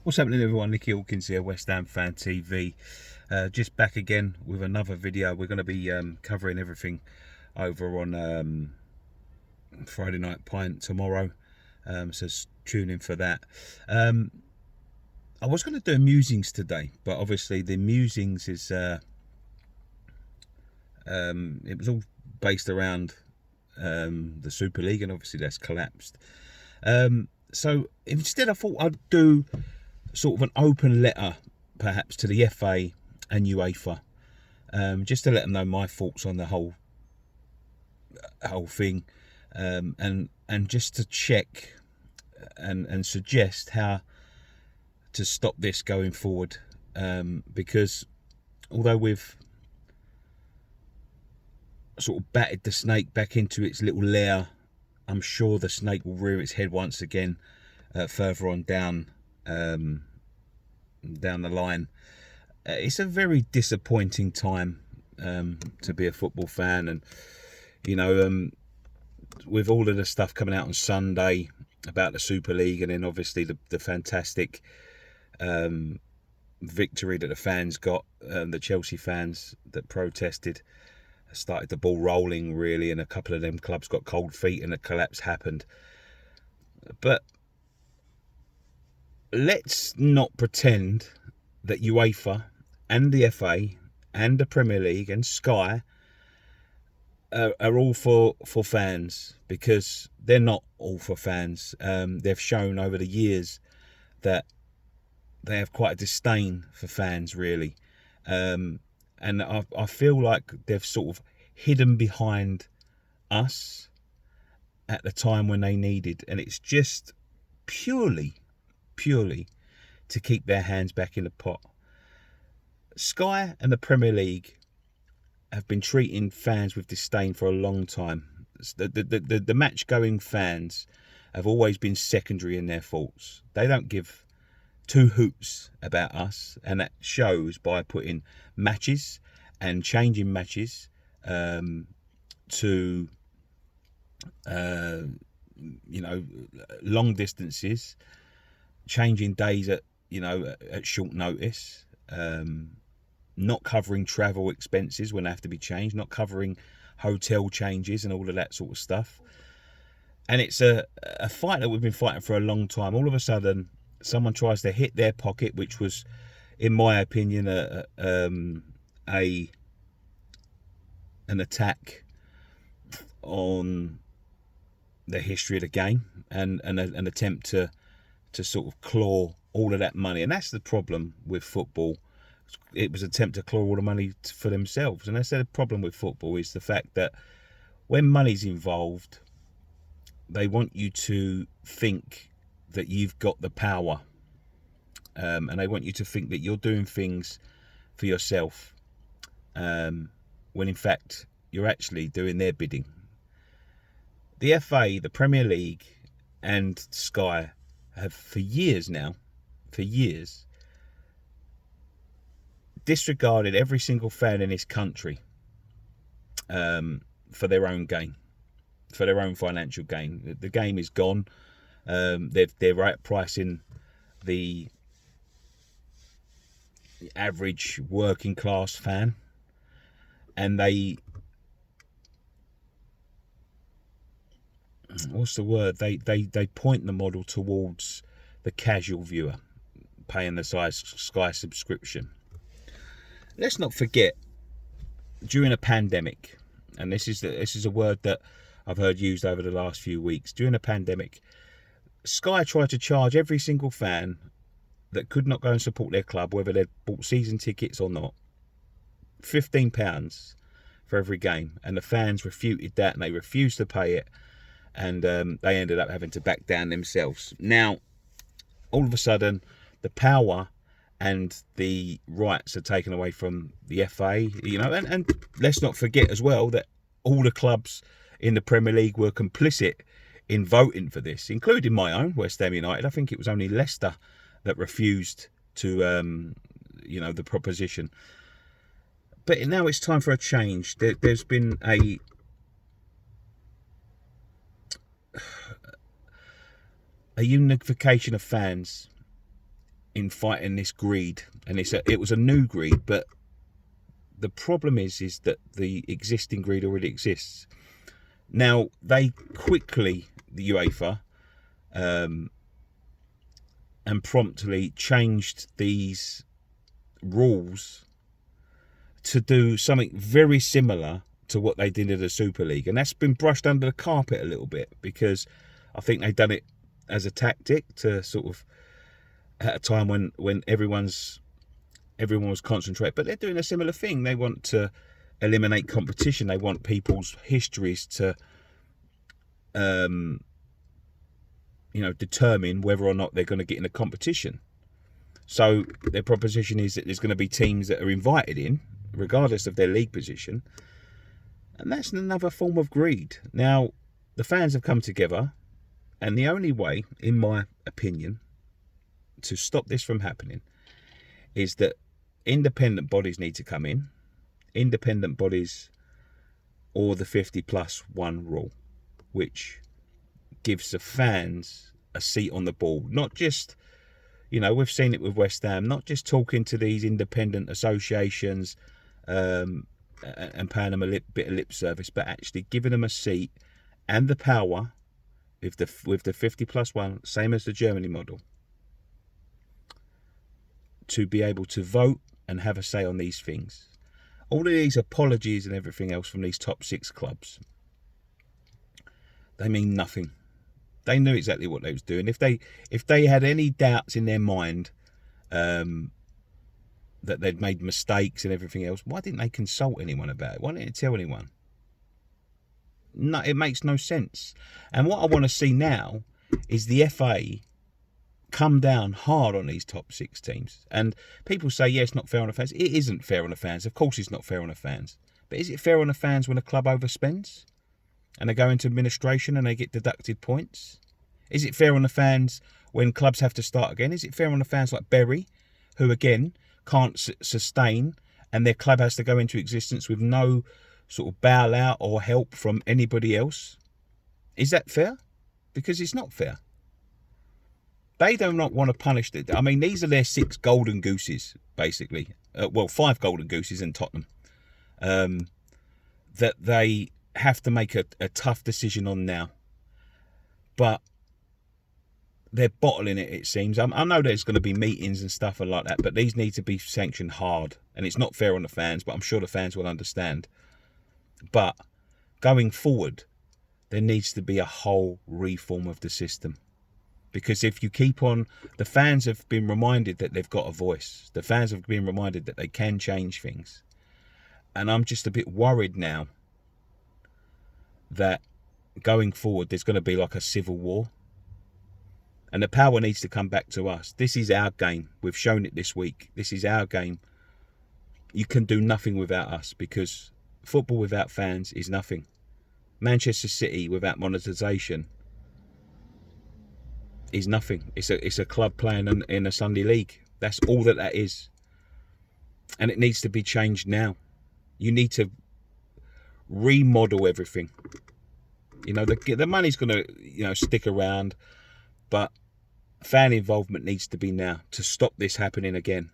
What's happening, everyone? Nicky Hawkins here, West Ham Fan TV. Just back again with another video. We're going to be covering everything over on Friday Night Pint tomorrow, so tune in for that. I was going to do musings today, but obviously the musings is it was all based around the Super League, and obviously that's collapsed. So instead, I thought I'd do sort of an open letter, perhaps, to the FA and UEFA, just to let them know my thoughts on the whole thing, and just to check and suggest how to stop this going forward, because although we've sort of batted the snake back into its little lair, I'm sure the snake will rear its head once again further on down the line. It's a very disappointing time to be a football fan, and with all of the stuff coming out on Sunday about the Super League, and then obviously the fantastic victory that the fans got, the Chelsea fans that protested, started the ball rolling really, and a couple of them clubs got cold feet and a collapse happened. But let's not pretend that UEFA and the FA and the Premier League and Sky are all for fans, because they're not all for fans. They've shown over the years that they have quite a disdain for fans, really. And I feel like they've sort of hidden behind us at the time when they needed, and it's just purely to keep their hands back in the pot. Sky and the Premier League have been treating fans with disdain for a long time. The match-going fans have always been secondary in their thoughts. They don't give two hoots about us, and that shows by putting matches and changing matches to long distances, changing days at short notice, not covering travel expenses when they have to be changed, not covering hotel changes and all of that sort of stuff. And it's a fight that we've been fighting for a long time. All of a sudden, someone tries to hit their pocket, which was, in my opinion, an attack on the history of the game, and an attempt to sort of claw all of that money. And that's the problem with football. It was an attempt to claw all the money for themselves. And I said the problem with football is the fact that when money's involved, they want you to think that you've got the power, and they want you to think that you're doing things for yourself, when in fact you're actually doing their bidding. The FA, the Premier League and Sky have for years disregarded every single fan in this country for their own gain, for their own financial gain. The game is gone. They're right pricing the average working class fan, and they point the model towards the casual viewer paying the Sky subscription. Let's not forget, during a pandemic, and this is a word that I've heard used over the last few weeks, during a pandemic, Sky tried to charge every single fan that could not go and support their club, whether they'd bought season tickets or not, £15 for every game, and the fans refuted that, and they refused to pay it, and they ended up having to back down themselves. Now, all of a sudden, the power and the rights are taken away from the FA, and let's not forget as well that all the clubs in the Premier League were complicit in voting for this, including my own, West Ham United. I think it was only Leicester that refused to, the proposition. But now it's time for a change. There's been a unification of fans in fighting this greed, and it was a new greed, but the problem is that the existing greed already exists. Now they quickly, the UEFA, and promptly changed these rules to do something very similar to what they did in the Super League, and that's been brushed under the carpet a little bit, because I think they've done it as a tactic to sort of, at a time when everyone was concentrated, but they're doing a similar thing. They want to eliminate competition. They want people's histories to determine whether or not they're going to get in a competition. So their proposition is that there's going to be teams that are invited in regardless of their league position, and that's another form of greed. Now the fans have come together, and the only way, in my opinion, to stop this from happening is that independent bodies need to come in. Independent bodies, or the 50+1 rule, which gives the fans a seat on the ball. Not just, we've seen it with West Ham, not just talking to these independent associations and paying them a bit of lip service, but actually giving them a seat and the power with the 50+1, same as the Germany model, to be able to vote and have a say on these things. All of these apologies and everything else from these top 6 clubs, they mean nothing. They knew exactly what they was doing. If they had any doubts in their mind that they'd made mistakes and everything else, why didn't they consult anyone about it? Why didn't they tell anyone? No, it makes no sense. And what I want to see now is the FA come down hard on these top 6 teams. And people say, yeah, it's not fair on the fans. It isn't fair on the fans. Of course it's not fair on the fans. But is it fair on the fans when a club overspends and they go into administration and they get deducted points? Is it fair on the fans when clubs have to start again? Is it fair on the fans like Bury, who again can't sustain, and their club has to go into existence with no sort of bailout or help from anybody else? Is that fair? Because it's not fair. They do not want to punish it. I mean, these are their 6 golden gooses, basically. 5 golden gooses in Tottenham. That they have to make a tough decision on now. But they're bottling it, it seems. I know there's going to be meetings and stuff and like that, but these need to be sanctioned hard. And it's not fair on the fans, but I'm sure the fans will understand. But going forward, there needs to be a whole reform of the system. Because if you keep on, the fans have been reminded that they've got a voice. The fans have been reminded that they can change things. And I'm just a bit worried now that going forward, there's going to be like a civil war. And the power needs to come back to us. This is our game. We've shown it this week. This is our game. You can do nothing without us, because football without fans is nothing. Manchester City without monetisation is nothing. It's a club playing in a Sunday league. That's all that is. And it needs to be changed now. You need to remodel everything. The money's going to stick around, but fan involvement needs to be now to stop this happening again.